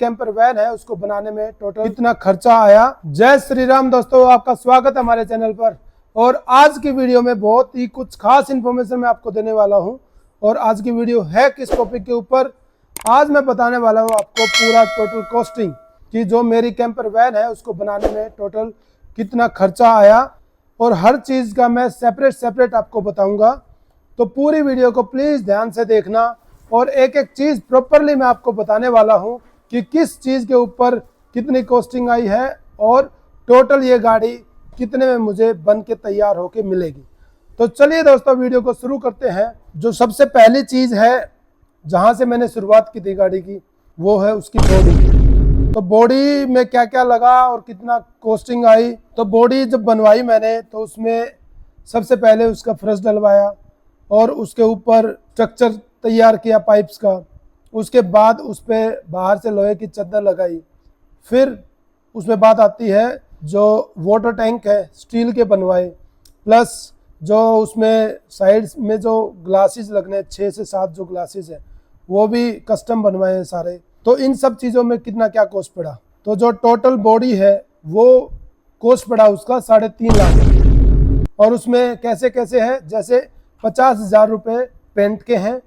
Camper van है उसको बनाने में टोटल कितना खर्चा आया। जय श्री राम दोस्तों, आपका स्वागत है हमारे चैनल पर। और आज की वीडियो में बहुत ही कुछ खास इन्फॉर्मेशन मैं आपको देने वाला हूं। और आज की वीडियो है किस टॉपिक के ऊपर, आज मैं बताने वाला हूं आपको पूरा टोटल कॉस्टिंग कि जो मेरी कैंपर वैन है उसको बनाने में टोटल कितना खर्चा आया, और हर चीज़ का मैं सेपरेट आपको बताऊंगा। तो पूरी वीडियो को प्लीज़ ध्यान से देखना और एक एक चीज़ प्रॉपरली मैं आपको बताने वाला हूं कि किस चीज़ के ऊपर कितनी कॉस्टिंग आई है और टोटल ये गाड़ी कितने में मुझे बन के तैयार होके मिलेगी। तो चलिए दोस्तों वीडियो को शुरू करते हैं। जो सबसे पहली चीज़ है जहां से मैंने शुरुआत की थी गाड़ी की, वो है उसकी बॉडी। तो बॉडी में क्या क्या लगा और कितना कॉस्टिंग आई। तो बॉडी जब बनवाई मैंने तो उसमें सबसे पहले उसका फ्रश डलवाया और उसके ऊपर स्ट्रक्चर तैयार किया पाइप्स का। उसके बाद उस पर बाहर से लोहे की चादर लगाई। फिर उसमें बात आती है जो वाटर टैंक है स्टील के बनवाए, प्लस जो उसमें साइड्स में जो ग्लासेस लगने 6 से 7 जो ग्लासेस है वो भी कस्टम बनवाए हैं सारे। तो इन सब चीज़ों में कितना क्या कॉस्ट पड़ा, तो जो टोटल बॉडी है वो कॉस्ट पड़ा उसका 3.5 लाख। और उसमें कैसे कैसे है, जैसे 50,000 रुपये पेंट के हैं।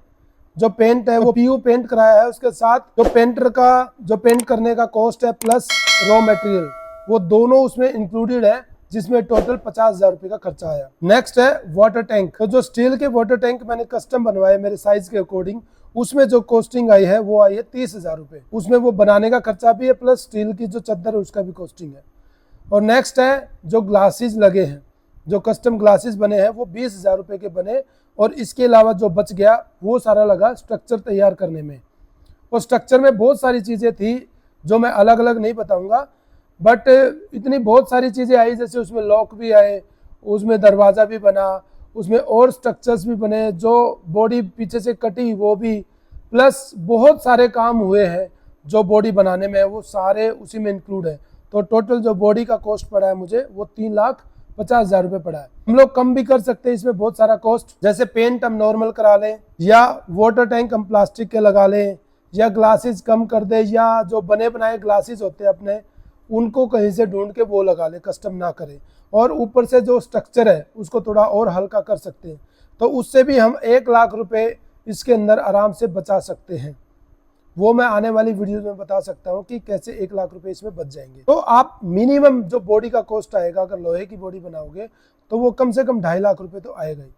जो पेंट है वो पीयू पेंट कराया है, उसके साथ जो पेंटर का जो पेंट करने का कॉस्ट है प्लस रॉ मटेरियल, वो दोनों उसमें इंक्लूडेड है, जिसमें टोटल 50,000 रुपये का खर्चा आया। नेक्स्ट है वाटर टैंक। तो जो स्टील के वाटर टैंक मैंने कस्टम बनवाए मेरे साइज के अकॉर्डिंग, उसमें जो कॉस्टिंग आई है वो आई है 30,000 रुपये। उसमें वो बनाने का खर्चा भी है प्लस स्टील की जो चादर है उसका भी कॉस्टिंग है। और नेक्स्ट है जो ग्लासेस लगे हैं, जो कस्टम ग्लासेस बने हैं वो 20,000 रुपये के बने। और इसके अलावा जो बच गया वो सारा लगा स्ट्रक्चर तैयार करने में। और स्ट्रक्चर में बहुत सारी चीज़ें थी जो मैं अलग अलग नहीं बताऊंगा, बट इतनी बहुत सारी चीज़ें आई, जैसे उसमें लॉक भी आए, उसमें दरवाज़ा भी बना, उसमें और स्ट्रक्चर्स भी बने, जो बॉडी पीछे से कटी वो भी, प्लस बहुत सारे काम हुए हैं जो बॉडी बनाने में है वो सारे उसी में इंक्लूड है। तो टोटल जो बॉडी का कॉस्ट पड़ा है मुझे वो 3,50,000 रुपये पड़ा है। हम लोग कम भी कर सकते हैं इसमें बहुत सारा कॉस्ट, जैसे पेंट हम नॉर्मल करा लें, या वाटर टैंक हम प्लास्टिक के लगा लें, या ग्लासेस कम कर दे, या जो बने बनाए ग्लासेस होते हैं अपने उनको कहीं से ढूंढ के वो लगा ले, कस्टम ना करें। और ऊपर से जो स्ट्रक्चर है उसको थोड़ा और हल्का कर सकते हैं, तो उससे भी हम 1 लाख रुपए इसके अंदर आराम से बचा सकते हैं। वो मैं आने वाली वीडियो में बता सकता हूँ कि कैसे 1 लाख रुपए इसमें बच जाएंगे। तो आप मिनिमम जो बॉडी का कॉस्ट आएगा, अगर लोहे की बॉडी बनाओगे तो वो कम से कम 2.5 लाख रुपए तो आएगा ही,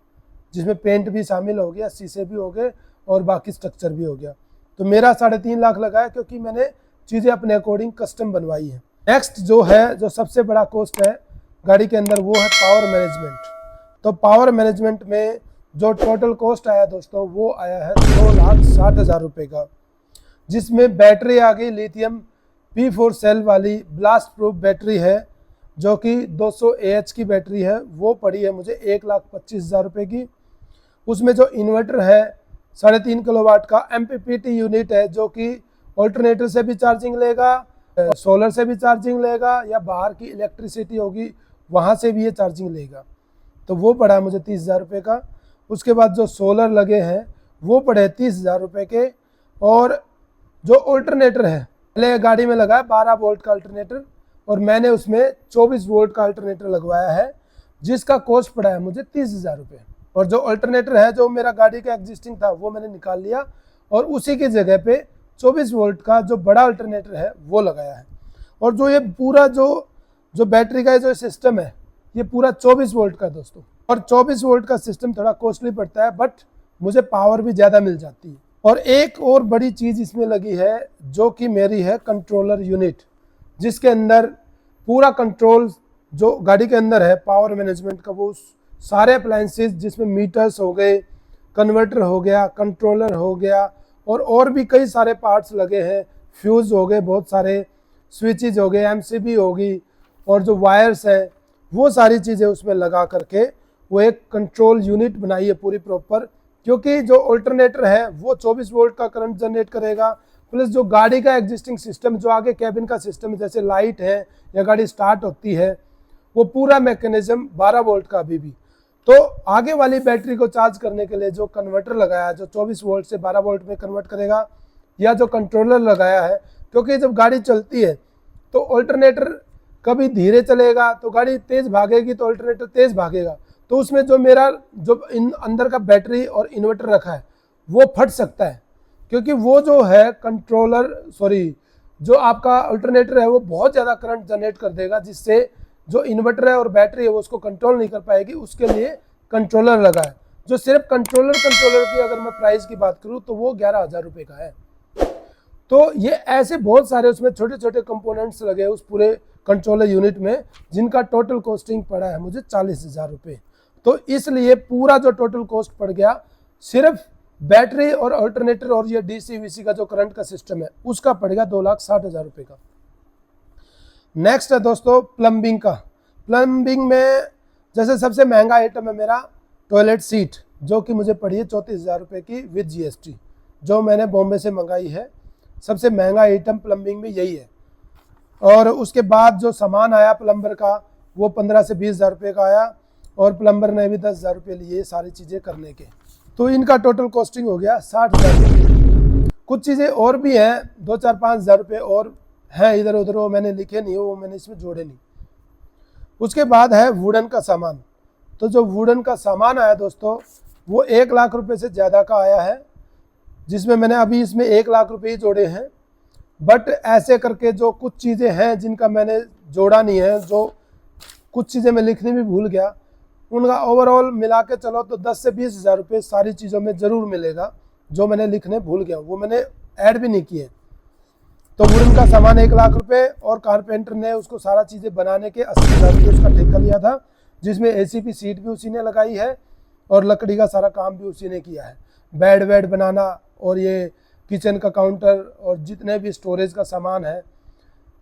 जिसमें पेंट भी शामिल हो गया, शीशे भी हो गए और बाकी स्ट्रक्चर भी हो गया। तो मेरा 3.5 लाख लगा है, क्योंकि मैंने चीज़ें अपने अकॉर्डिंग कस्टम बनवाई है। नेक्स्ट जो है, जो सबसे बड़ा कॉस्ट है गाड़ी के अंदर, वो है पावर मैनेजमेंट। तो पावर मैनेजमेंट में जो टोटल कॉस्ट आया दोस्तों वो आया है 2,60,000 रुपये का, जिसमें बैटरी आ गई लिथियम P4 सेल वाली ब्लास्ट प्रूफ बैटरी है, जो कि 200 AH की बैटरी है, वो पड़ी है मुझे 1,25,000 रुपये की। उसमें जो इन्वर्टर है 3.5 किलोवाट का MPPT यूनिट है, जो कि ऑल्टरनेटर से भी चार्जिंग लेगा, सोलर से भी चार्जिंग लेगा, या बाहर की इलेक्ट्रिसिटी होगी वहाँ से भी ये चार्जिंग लेगा। तो वो पड़ा मुझे 30,000 रुपये का। उसके बाद जो सोलर लगे हैं वो पड़े 30,000 रुपये के। और जो अल्टरनेटर है, पहले गाड़ी में लगा है 12 वोल्ट का अल्टरनेटर, और मैंने उसमें 24 वोल्ट का अल्टरनेटर लगवाया है, जिसका कॉस्ट पड़ा है मुझे 30,000 रुपये। और जो अल्टरनेटर है जो मेरा गाड़ी का एग्जिस्टिंग था वो मैंने निकाल लिया और उसी की जगह पे 24 वोल्ट का जो बड़ा अल्टरनेटर है वो लगाया है। और जो ये पूरा जो बैटरी का जो सिस्टम है ये पूरा 24 वोल्ट का दोस्तों। और 24 वोल्ट का सिस्टम थोड़ा कॉस्टली पड़ता है, बट मुझे पावर भी ज़्यादा मिल जाती है। और एक और बड़ी चीज़ इसमें लगी है जो कि मेरी है कंट्रोलर यूनिट, जिसके अंदर पूरा कंट्रोल जो गाड़ी के अंदर है पावर मैनेजमेंट का, वो सारे अप्लायंसेस जिसमें मीटर्स हो गए, कन्वर्टर हो गया, कंट्रोलर हो गया, और भी कई सारे पार्ट्स लगे हैं, फ्यूज़ हो गए, बहुत सारे स्विचेज हो गए, MCB होगी, और जो वायर्स हैं वो सारी चीज़ें उसमें लगा करके वो एक कंट्रोल यूनिट बनाई है पूरी प्रॉपर। क्योंकि जो अल्टरनेटर है वो 24 वोल्ट का करंट जनरेट करेगा, प्लस जो गाड़ी का एग्जिस्टिंग सिस्टम, जो आगे कैबिन का सिस्टम है, जैसे लाइट है या गाड़ी स्टार्ट होती है, वो पूरा मैकेनिज्म 12 वोल्ट का अभी भी। तो आगे वाली बैटरी को चार्ज करने के लिए जो कन्वर्टर लगाया है, जो 24 वोल्ट से 12 वोल्ट में कन्वर्ट करेगा, या जो कंट्रोलर लगाया है, क्योंकि जब गाड़ी चलती है तो ऑल्टरनेटर कभी धीरे चलेगा तो गाड़ी तेज़ भागेगी, तो ऑल्टरनेटर तेज़ भागेगा, तो उसमें जो मेरा जो अंदर का बैटरी और इन्वर्टर रखा है वो फट सकता है, क्योंकि वो जो है जो आपका अल्टरनेटर है वो बहुत ज़्यादा करंट जनरेट कर देगा, जिससे जो इन्वर्टर है और बैटरी है वो उसको कंट्रोल नहीं कर पाएगी। उसके लिए कंट्रोलर लगा है, जो सिर्फ कंट्रोलर की अगर मैं प्राइस की बात करूँ तो वो 11,000 रुपये का है। तो ये ऐसे बहुत सारे उसमें छोटे छोटे कंपोनेंट्स लगे उस पूरे कंट्रोलर यूनिट में, जिनका टोटल कॉस्टिंग पड़ा है मुझे 40,000 रुपये। तो इसलिए पूरा जो टोटल कॉस्ट पड़ गया सिर्फ बैटरी और अल्टरनेटर और ये DC-VC का जो करंट का सिस्टम है उसका पड़ गया 2,60,000 रुपये का। नेक्स्ट है दोस्तों प्लम्बिंग का। प्लम्बिंग में जैसे सबसे महंगा आइटम है मेरा टॉयलेट सीट, जो कि मुझे पड़ी है 34,000 रुपये की विद GST, जो मैंने बॉम्बे से मंगाई है। सबसे महंगा आइटम प्लम्बिंग में यही है। और उसके बाद जो सामान आया प्लम्बर का वो 15 से 20,000 रुपये का आया, और प्लम्बर ने भी 10,000 रुपये लिए सारी चीज़ें करने के। तो इनका टोटल कॉस्टिंग हो गया 60,000 रुपये। कुछ चीज़ें और भी हैं 2-4-5,000 रुपये और हैं इधर उधर, वो मैंने लिखे नहीं, वो मैंने इसमें जोड़े नहीं। उसके बाद है वुडन का सामान। तो जो वुडन का सामान आया दोस्तों वो 1 लाख रुपये से ज़्यादा का आया है, जिसमें मैंने अभी इसमें 1 लाख रुपये ही जोड़े हैं। बट ऐसे करके जो कुछ चीज़ें हैं जिनका मैंने जोड़ा नहीं है, जो कुछ चीज़ें मैं लिखने भी भूल गया, उनका ओवरऑल मिला के चलो तो 10 से 20,000 रुपये सारी चीज़ों में ज़रूर मिलेगा, जो मैंने लिखने भूल गया वो मैंने ऐड भी नहीं किए। तो वुडन का सामान 1 लाख रुपये, और कारपेंटर ने उसको सारा चीज़ें बनाने के 80,000 रुपये उसका ठेका लिया था, जिसमें ACP सीट भी उसी ने लगाई है और लकड़ी का सारा काम भी उसी ने किया है। बेड वेड बनाना और ये किचन का काउंटर और जितने भी स्टोरेज का सामान है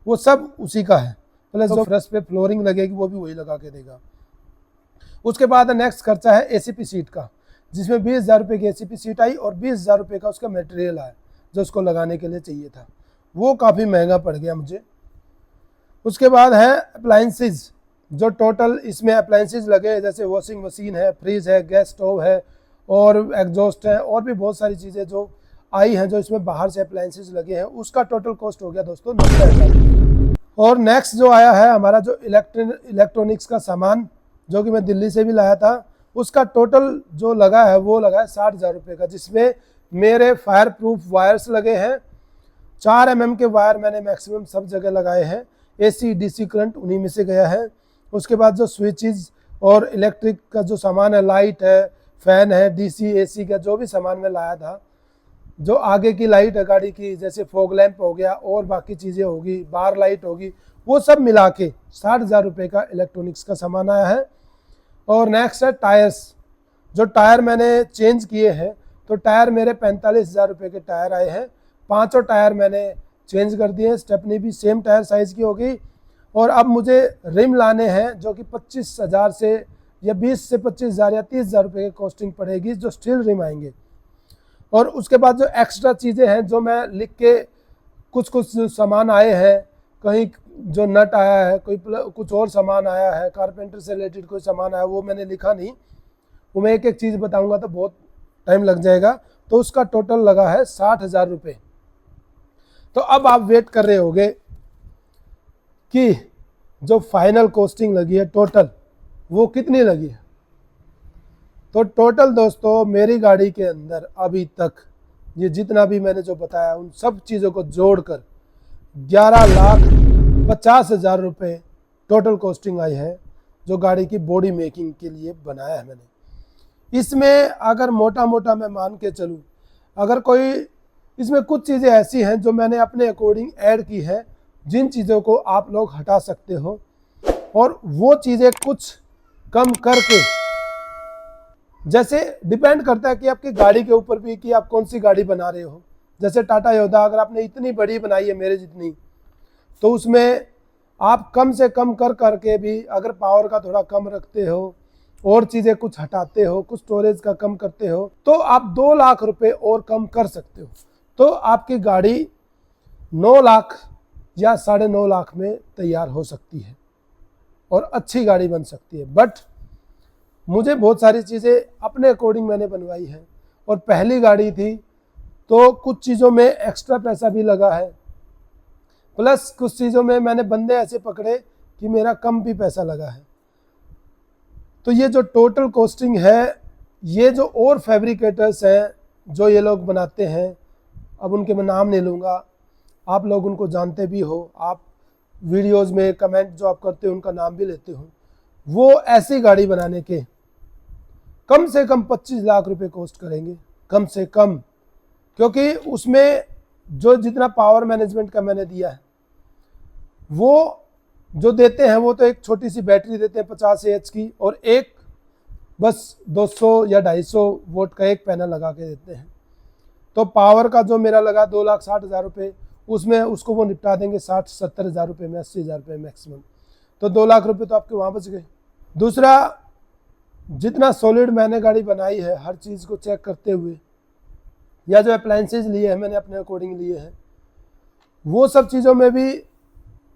वो सब उसी का है, प्लस जो फर्श पे फ्लोरिंग लगेगी वो भी वही लगा के देगा। उसके बाद नेक्स्ट खर्चा है ACP सीट का, जिसमें 20,000 रुपये की ACP सीट आई और 20,000 रुपये का उसका मटेरियल आया जो उसको लगाने के लिए चाहिए था, वो काफ़ी महंगा पड़ गया मुझे। उसके बाद है अप्लाइंसेस, जो टोटल इसमें अप्लाइंसेस लगे, जैसे वॉशिंग मशीन है, फ्रिज है, गैस स्टोव है और एग्जॉस्ट है, और भी बहुत सारी चीज़ें जो आई हैं जो इसमें बाहर से अप्लाइंसेस लगे हैं, उसका टोटल कॉस्ट हो गया दोस्तों 90,000। और नेक्स्ट जो आया है हमारा जो इलेक्ट्रॉनिक्स का सामान, जो कि मैं दिल्ली से भी लाया था, उसका टोटल जो लगा है वो लगा है 60,000 रुपये का, जिसमें मेरे फायर प्रूफ वायर्स लगे हैं। 4 mm के वायर मैंने मैक्सिमम सब जगह लगाए हैं, AC DC करंट उन्हीं में से गया है। उसके बाद जो स्विचेस और इलेक्ट्रिक का जो सामान है, लाइट है, फैन है, DC AC का जो भी सामान मैं लाया था, जो आगे की लाइट है गाड़ी की, जैसे फॉग लैंप हो गया और बाकी चीज़ें होगी, बार लाइट होगी, वो सब मिला के 60,000 रुपये का इलेक्ट्रॉनिक्स का सामान आया है। और नेक्स्ट है टायर्स। जो टायर मैंने चेंज किए हैं, तो टायर मेरे 45,000 रुपये के टायर आए हैं। 5 टायर मैंने चेंज कर दिए हैं, स्टेपनी भी सेम टायर साइज़ की हो गई। और अब मुझे रिम लाने हैं जो कि 25,000 से या 20 से 25,000 या 30,000 रुपये की कॉस्टिंग पड़ेगी, जो स्टील रिम आएंगे। और उसके बाद जो एक्स्ट्रा चीज़ें हैं जो मैं लिख के, कुछ सामान आए हैं, कहीं जो नट आया है, कुछ और सामान आया है, कारपेंटर से रिलेटेड कोई सामान आया, वो मैंने लिखा नहीं, वो मैं एक एक चीज़ बताऊंगा तो बहुत टाइम लग जाएगा। तो उसका टोटल लगा है 60,000 रुपये। तो अब आप वेट कर रहे होंगे कि जो फाइनल कॉस्टिंग लगी है टोटल वो कितनी लगी है। तो टोटल दोस्तों मेरी गाड़ी के अंदर अभी तक ये जितना भी मैंने जो बताया उन सब चीज़ों को जोड़कर 11,50,000 रुपये टोटल कॉस्टिंग आई है, जो गाड़ी की बॉडी मेकिंग के लिए बनाया है मैंने। इसमें अगर मोटा मोटा मैं मान के चलूँ, अगर कोई इसमें कुछ चीज़ें ऐसी हैं जो मैंने अपने अकॉर्डिंग ऐड की है, जिन चीज़ों को आप लोग हटा सकते हो, और वो चीज़ें कुछ कम करके, जैसे डिपेंड करता है कि आपकी गाड़ी के ऊपर भी कि आप कौन सी गाड़ी बना रहे हो। जैसे टाटा योद्धा अगर आपने इतनी बड़ी बनाई है मेरे जितनी, तो उसमें आप कम से कम कर करके भी अगर पावर का थोड़ा कम रखते हो और चीज़ें कुछ हटाते हो, कुछ स्टोरेज का कम करते हो, तो आप 2 लाख रुपए और कम कर सकते हो। तो आपकी गाड़ी 9 लाख या 9.5 लाख में तैयार हो सकती है और अच्छी गाड़ी बन सकती है। बट मुझे बहुत सारी चीज़ें अपने अकॉर्डिंग मैंने बनवाई है, और पहली गाड़ी थी तो कुछ चीज़ों में एक्स्ट्रा पैसा भी लगा है, प्लस कुछ चीज़ों में मैंने बंदे ऐसे पकड़े कि मेरा कम भी पैसा लगा है। तो ये जो टोटल कॉस्टिंग है, ये जो और फैब्रिकेटर्स हैं जो ये लोग बनाते हैं, अब उनके मैं नाम नहीं लूँगा, आप लोग उनको जानते भी हो, आप वीडियोस में कमेंट जो आप करते हो उनका नाम भी लेते हो। वो ऐसी गाड़ी बनाने के कम से कम 25 लाख रुपए कॉस्ट करेंगे, कम से कम, क्योंकि उसमें जो जितना पावर मैनेजमेंट का मैंने दिया है, वो जो देते हैं वो तो एक छोटी सी बैटरी देते हैं 50 एच की, और एक बस 200 या 250 वोट का एक पैनल लगा के देते हैं। तो पावर का जो मेरा लगा 2,60,000 रुपये, उसमें उसको वो निपटा देंगे 60-70 हज़ार रुपये में, 80 हज़ार रुपये मैक्सिमम। तो 2 लाख रुपये तो आपके वहाँ बच गए। दूसरा, जितना सॉलिड मैंने गाड़ी बनाई है हर चीज़ को चेक करते हुए, या जो अप्लायंसेज लिए हैं मैंने अपने अकॉर्डिंग लिए हैं, वो सब चीज़ों में भी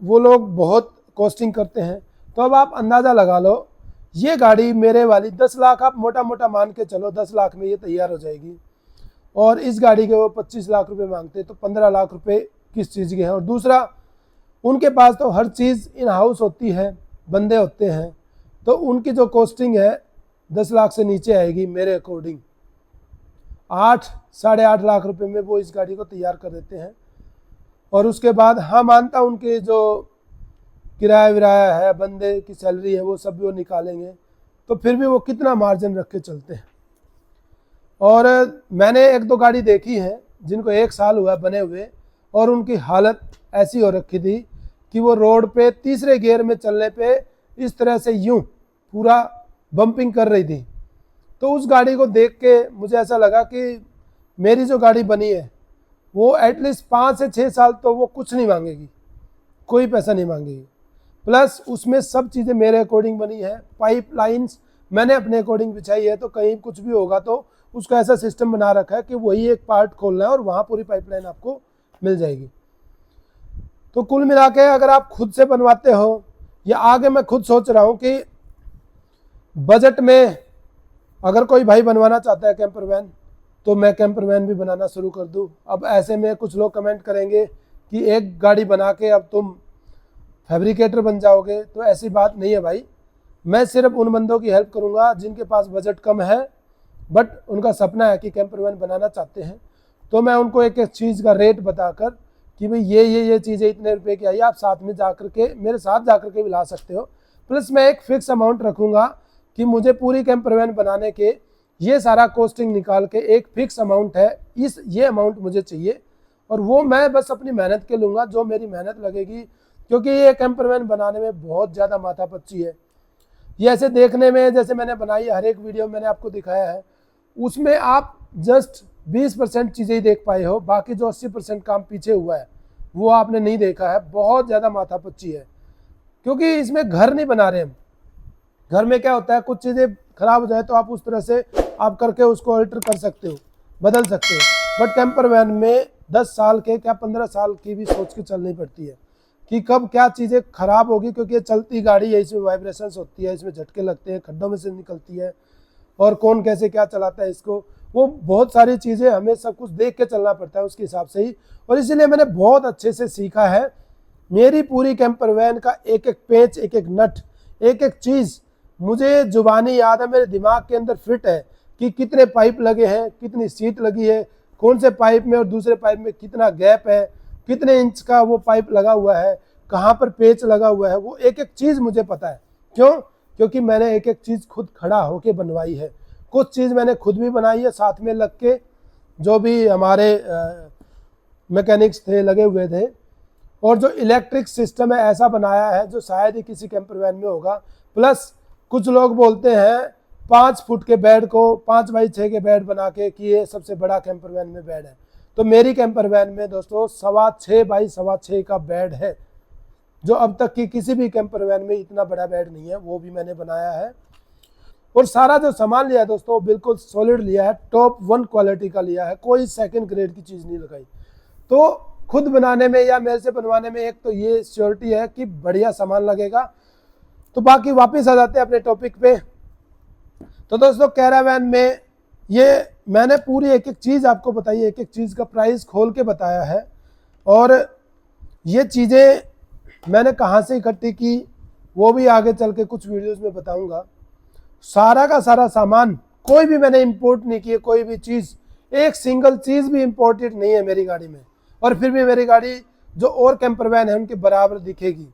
वो लोग बहुत कॉस्टिंग करते हैं। तो अब आप अंदाज़ा लगा लो, ये गाड़ी मेरे वाली 10 लाख, आप मोटा मोटा मान के चलो 10 लाख में ये तैयार हो जाएगी, और इस गाड़ी के वो 25 लाख रुपए मांगते, तो 15 लाख रुपए किस चीज़ के हैं। और दूसरा, उनके पास तो हर चीज़ इन हाउस होती है, बंदे होते हैं, तो उनकी जो कॉस्टिंग है 10 लाख से नीचे आएगी मेरे अकॉर्डिंग। 8-8.5 लाख रुपए में वो इस गाड़ी को तैयार कर देते हैं। और उसके बाद हाँ, मानता हूँ उनके जो किराया विराया है, बंदे की सैलरी है, वो सब भी वो निकालेंगे, तो फिर भी वो कितना मार्जिन रख के चलते हैं। और मैंने 1-2 गाड़ी देखी है जिनको 1 साल हुआ बने हुए, और उनकी हालत ऐसी हो रखी थी कि वो रोड पे तीसरे गियर में चलने पे इस तरह से यूं पूरा बम्पिंग कर रही थी। तो उस गाड़ी को देख के मुझे ऐसा लगा कि मेरी जो गाड़ी बनी है वो एटलीस्ट 5 से 6 साल तो वो कुछ नहीं मांगेगी, कोई पैसा नहीं मांगेगी। प्लस उसमें सब चीज़ें मेरे अकॉर्डिंग बनी है, पाइप लाइन्स मैंने अपने अकॉर्डिंग बिछाई है, तो कहीं कुछ भी होगा तो उसका ऐसा सिस्टम बना रखा है कि वही एक पार्ट खोलना है और वहाँ पूरी पाइपलाइन आपको मिल जाएगी। तो कुल मिला के अगर आप खुद से बनवाते हो, या आगे मैं खुद सोच रहा हूँ कि बजट में अगर कोई भाई बनवाना चाहता है कैंपर वैन, तो मैं कैंपर वैन भी बनाना शुरू कर दूँ। अब ऐसे में कुछ लोग कमेंट करेंगे कि एक गाड़ी बना के अब तुम फैब्रिकेटर बन जाओगे, तो ऐसी बात नहीं है भाई। मैं सिर्फ उन बंदों की हेल्प करूंगा जिनके पास बजट कम है, बट उनका सपना है कि कैंपर वैन बनाना चाहते हैं। तो मैं उनको एक एक चीज़ का रेट बताकर कि भाई ये चीज़ें इतने रुपए की आई, आप साथ में जा कर के मेरे साथ जा कर के भी ला सकते हो। प्लस मैं एक फिक्स अमाउंट रखूँगा कि मुझे पूरी कैंपर वैन बनाने के ये सारा कॉस्टिंग निकाल के एक फिक्स अमाउंट है, ये अमाउंट मुझे चाहिए, और वो मैं बस अपनी मेहनत के लूँगा, जो मेरी मेहनत लगेगी। क्योंकि ये कैंपर वैन बनाने में बहुत ज़्यादा माथापच्ची है। ये ऐसे देखने में जैसे मैंने बनाई है, हर एक वीडियो मैंने आपको दिखाया है, उसमें आप जस्ट 20% चीज़ें ही देख पाए हो, बाकी जो 80% काम पीछे हुआ है वो आपने नहीं देखा है। बहुत ज़्यादा माथापच्ची है, क्योंकि इसमें घर नहीं बना रहे हम। घर में क्या होता है, कुछ चीज़ें खराब हो जाए तो आप उस तरह से आप करके उसको अल्टर कर सकते हो, बदल सकते हो। बट कैंपर वैन में 10 साल के क्या 15 साल की भी सोच के चलनी पड़ती है कि कब क्या चीज़ें खराब होगी, क्योंकि ये चलती गाड़ी है, इसमें वाइब्रेशंस होती है, इसमें झटके लगते हैं, खड्डों में से निकलती है, और कौन कैसे क्या चलाता है इसको, वो बहुत सारी चीज़ें हमें सब कुछ देख के चलना पड़ता है उसके हिसाब से ही। और इसीलिए मैंने बहुत अच्छे से सीखा है। मेरी पूरी कैंपर वैन का एक एक पेंच, एक एक नट, एक एक चीज़ मुझे जुबानी याद है, मेरे दिमाग के अंदर फिट है कि कितने पाइप लगे हैं, कितनी सीट लगी है, कौन से पाइप में और दूसरे पाइप में कितना गैप है, कितने इंच का वो पाइप लगा हुआ है, कहाँ पर पेच लगा हुआ है, वो एक एक चीज़ मुझे पता है। क्यों? क्योंकि मैंने एक एक चीज़ खुद खड़ा होके बनवाई है। कुछ चीज़ मैंने खुद भी बनाई है, साथ में लग के जो भी हमारे मैकेनिक्स थे लगे हुए थे। और जो इलेक्ट्रिक सिस्टम है ऐसा बनाया है जो शायद ही किसी कैंपर वैन में होगा। प्लस कुछ लोग बोलते हैं 5 फुट के बेड को 5 बाई 6 के बेड बना के कि ये सबसे बड़ा कैंपर वैन में बेड है। तो मेरी कैंपर वैन में दोस्तों 6.25 बाई 6.25 का बेड है, जो अब तक की किसी भी कैंपर वैन में इतना बड़ा बेड नहीं है, वो भी मैंने बनाया है। और सारा जो सामान लिया है दोस्तों बिल्कुल सॉलिड लिया है, टॉप 1 क्वालिटी का लिया है, कोई सेकंड ग्रेड की चीज़ नहीं लगाई। तो खुद बनाने में या मेरे से बनवाने में एक तो ये श्योरिटी है कि बढ़िया सामान लगेगा। तो बाकी वापस आ जाते हैं अपने टॉपिक पे। तो दोस्तों कैरावैन में ये मैंने पूरी एक एक चीज़ आपको बताई, एक एक चीज़ का प्राइस खोल के बताया है। और ये चीज़ें मैंने कहाँ से इकट्ठी की वो भी आगे चल के कुछ वीडियोस में बताऊंगा। सारा का सारा सामान कोई भी मैंने इंपोर्ट नहीं किया, कोई भी चीज़, एक सिंगल चीज़ भी इंपोर्टेड नहीं है मेरी गाड़ी में, और फिर भी मेरी गाड़ी जो और कैंपर वैन है उनके बराबर दिखेगी।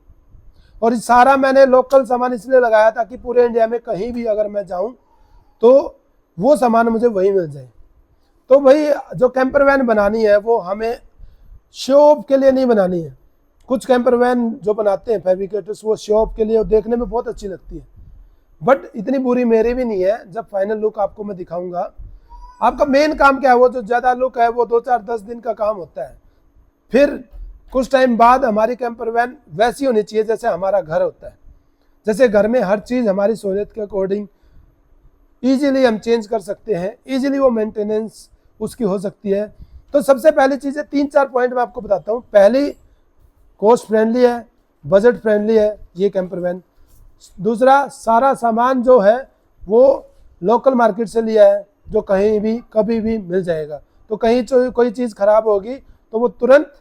और ये सारा मैंने लोकल सामान इसलिए लगाया ताकि पूरे इंडिया में कहीं भी अगर मैं जाऊं तो वो सामान मुझे वहीं मिल जाए। तो भाई जो कैंपर वैन बनानी है वो हमें शो ऑफ के लिए नहीं बनानी है। कुछ कैंपर वैन जो बनाते हैं फैब्रिकेटर्स वो शो ऑफ के लिए देखने में बहुत अच्छी लगती है, बट इतनी बुरी मेरी भी नहीं है। जब फाइनल लुक आपको मैं दिखाऊंगा। आपका मेन काम क्या है, वो जो ज़्यादा लुक है वो 2-4-10 दिन का काम होता है। फिर कुछ टाइम बाद हमारी कैंपर वैन वैसी होनी चाहिए जैसे हमारा घर होता है। जैसे घर में हर चीज़ हमारी सहूलियत के अकॉर्डिंग ईजिली हम चेंज कर सकते हैं, ईजिली वो मेंटेनेंस उसकी हो सकती है। तो सबसे पहली चीज़ है, 3-4 पॉइंट मैं आपको बताता हूँ। पहली, कॉस्ट फ्रेंडली है, बजट फ्रेंडली है ये कैंपर वैन। दूसरा, सारा सामान जो है वो लोकल मार्केट से लिया है, जो कहीं भी कभी भी मिल जाएगा। तो कहीं कोई चीज़ ख़राब होगी तो वो तुरंत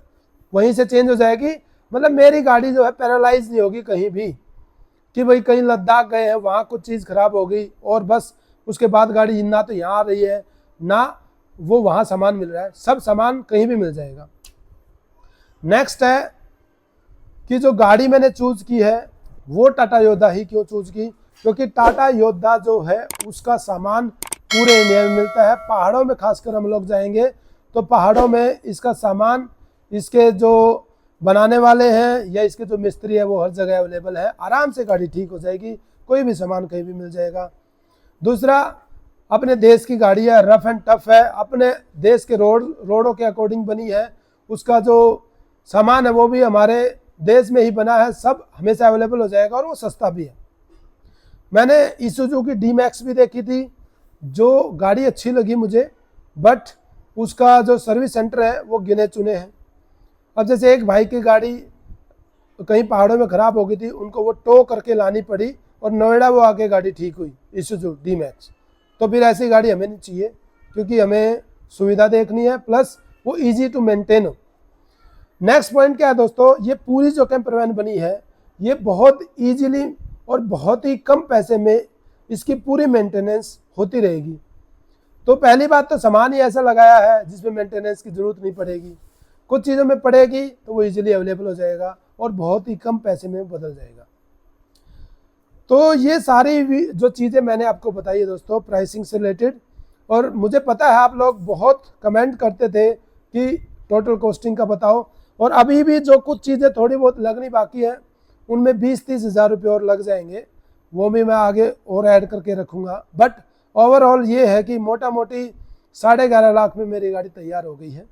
वहीं से चेंज हो जाएगी। मतलब मेरी गाड़ी जो है पैरालाइज नहीं होगी कहीं भी कि भाई कहीं लद्दाख गए हैं वहाँ कुछ चीज़ ख़राब हो गई और बस उसके बाद गाड़ी ना तो यहाँ आ रही है ना वो वहाँ सामान मिल रहा है, सब सामान कहीं भी मिल जाएगा। नेक्स्ट है कि जो गाड़ी मैंने चूज़ की है वो टाटा योद्धा ही क्यों चूज़ की, क्योंकि टाटा योद्धा जो है उसका सामान पूरे इंडिया में मिलता है। पहाड़ों में खासकर हम लोग जाएंगे तो पहाड़ों में इसका सामान, इसके जो बनाने वाले हैं या इसके जो मिस्त्री है वो हर जगह अवेलेबल है। आराम से गाड़ी ठीक हो जाएगी, कोई भी सामान कहीं भी मिल जाएगा। दूसरा, अपने देश की गाड़ी है, रफ एंड टफ है, अपने देश के रोडों के अकॉर्डिंग बनी है। उसका जो सामान है वो भी हमारे देश में ही बना है, सब हमेशा अवेलेबल हो जाएगा और वो सस्ता भी है। मैंने ईसुजू की डी-मैक्स भी देखी थी, जो गाड़ी अच्छी लगी मुझे, बट उसका जो सर्विस सेंटर है वो गिने चुने हैं। अब जैसे एक भाई की गाड़ी कहीं पहाड़ों में ख़राब हो गई थी, उनको वो टो करके लानी पड़ी और नोएडा वो आके गाड़ी ठीक हुई, ईसुजू डी-मैक्स। तो फिर ऐसी गाड़ी हमें नहीं चाहिए, क्योंकि हमें सुविधा देखनी है प्लस वो ईजी टू मेंटेन हो। नेक्स्ट पॉइंट क्या है दोस्तों, ये पूरी जो कैंपर वैन बनी है ये बहुत ईजिली और बहुत ही कम पैसे में इसकी पूरी मेंटेनेंस होती रहेगी। तो पहली बात तो सामान ही ऐसा लगाया है जिसमें मेंटेनेंस की ज़रूरत नहीं पड़ेगी। कुछ चीज़ों में पड़ेगी तो वो इजीली अवेलेबल हो जाएगा और बहुत ही कम पैसे में बदल जाएगा। तो ये सारी जो चीज़ें मैंने आपको बताई है दोस्तों प्राइसिंग से रिलेटेड, और मुझे पता है आप लोग बहुत कमेंट करते थे कि टोटल कॉस्टिंग का बताओ, और अभी भी जो कुछ चीज़ें थोड़ी बहुत लगनी बाकी है उनमें 20-30 हज़ार रुपये और लग जाएंगे, वो भी मैं आगे और ऐड करके रखूँगा। बट ओवरऑल ये है कि मोटा मोटी 11.5 लाख में मेरी गाड़ी तैयार हो गई है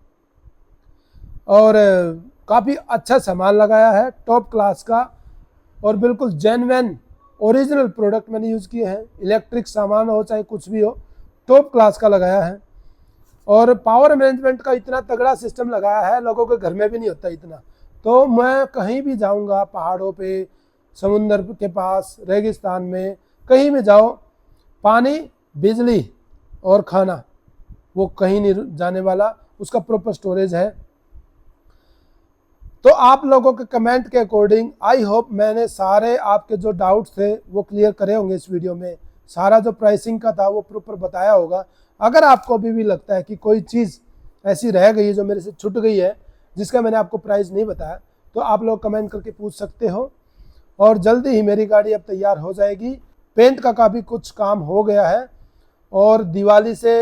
और काफ़ी अच्छा सामान लगाया है, टॉप क्लास का, और बिल्कुल जेन्युइन ओरिजिनल प्रोडक्ट मैंने यूज़ किए हैं। इलेक्ट्रिक सामान हो चाहे कुछ भी हो, टॉप क्लास का लगाया है। और पावर मैनेजमेंट का इतना तगड़ा सिस्टम लगाया है, लोगों के घर में भी नहीं होता इतना। तो मैं कहीं भी जाऊंगा, पहाड़ों पे, समुंदर के पास, रेगिस्तान में, कहीं भी जाओ, पानी, बिजली और खाना वो कहीं नहीं जाने वाला, उसका प्रॉपर स्टोरेज है। तो आप लोगों के कमेंट के अकॉर्डिंग आई होप मैंने सारे आपके जो डाउट्स थे वो क्लियर करे होंगे इस वीडियो में। सारा जो प्राइसिंग का था वो प्रॉपर बताया होगा। अगर आपको अभी भी लगता है कि कोई चीज़ ऐसी रह गई है जो मेरे से छूट गई है जिसका मैंने आपको प्राइस नहीं बताया, तो आप लोग कमेंट करके पूछ सकते हो। और जल्दी ही मेरी गाड़ी अब तैयार हो जाएगी। पेंट का काफ़ी कुछ काम हो गया है और दिवाली से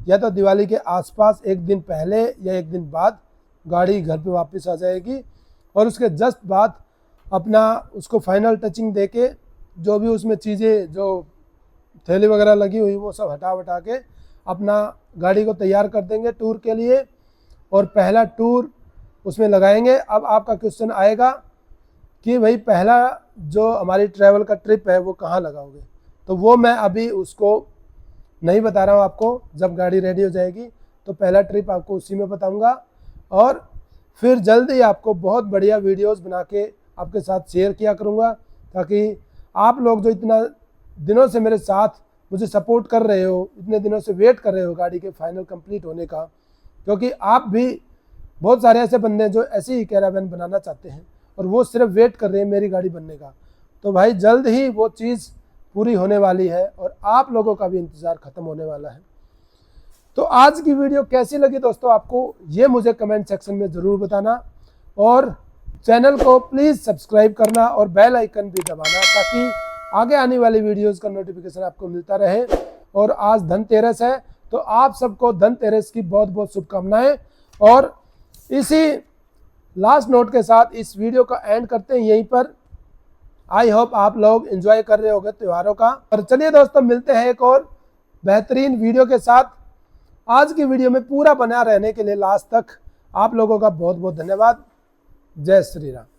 या तो दिवाली के आसपास एक दिन पहले या एक दिन बाद गाड़ी घर पे वापस आ जाएगी, और उसके जस्ट बाद अपना उसको फाइनल टचिंग देके जो भी उसमें चीज़ें जो थैली वगैरह लगी हुई वो सब हटा के अपना गाड़ी को तैयार कर देंगे टूर के लिए, और पहला टूर उसमें लगाएंगे। अब आपका क्वेश्चन आएगा कि भाई पहला जो हमारी ट्रैवल का ट्रिप है वो कहाँ लगाओगे, तो वो मैं अभी उसको नहीं बता रहा हूँ आपको। जब गाड़ी रेडी हो जाएगी तो पहला ट्रिप आपको उसी में बताऊँगा, और फिर जल्द ही आपको बहुत बढ़िया वीडियोस बना के आपके साथ शेयर किया करूँगा, ताकि आप लोग जो इतना दिनों से मेरे साथ मुझे सपोर्ट कर रहे हो, इतने दिनों से वेट कर रहे हो गाड़ी के फाइनल कंप्लीट होने का, क्योंकि आप भी बहुत सारे ऐसे बंदे हैं जो ऐसी ही कैरावैन बनाना चाहते हैं और वो सिर्फ वेट कर रहे हैं मेरी गाड़ी बनने का। तो भाई जल्द ही वो चीज़ पूरी होने वाली है और आप लोगों का भी इंतज़ार ख़त्म होने वाला है। तो आज की वीडियो कैसी लगी दोस्तों आपको, ये मुझे कमेंट सेक्शन में ज़रूर बताना और चैनल को प्लीज़ सब्सक्राइब करना और बेल आइकन भी दबाना ताकि आगे आने वाली वीडियोस का नोटिफिकेशन आपको मिलता रहे। और आज धनतेरस है तो आप सबको धनतेरस की बहुत बहुत शुभकामनाएं। और इसी लास्ट नोट के साथ इस वीडियो का एंड करते हैं यहीं पर। आई होप आप लोग एंजॉय कर रहे होंगे त्योहारों का। और चलिए दोस्तों मिलते हैं एक और बेहतरीन वीडियो के साथ। आज की वीडियो में पूरा बना रहने के लिए लास्ट तक आप लोगों का बहुत बहुत धन्यवाद। जय श्री राम।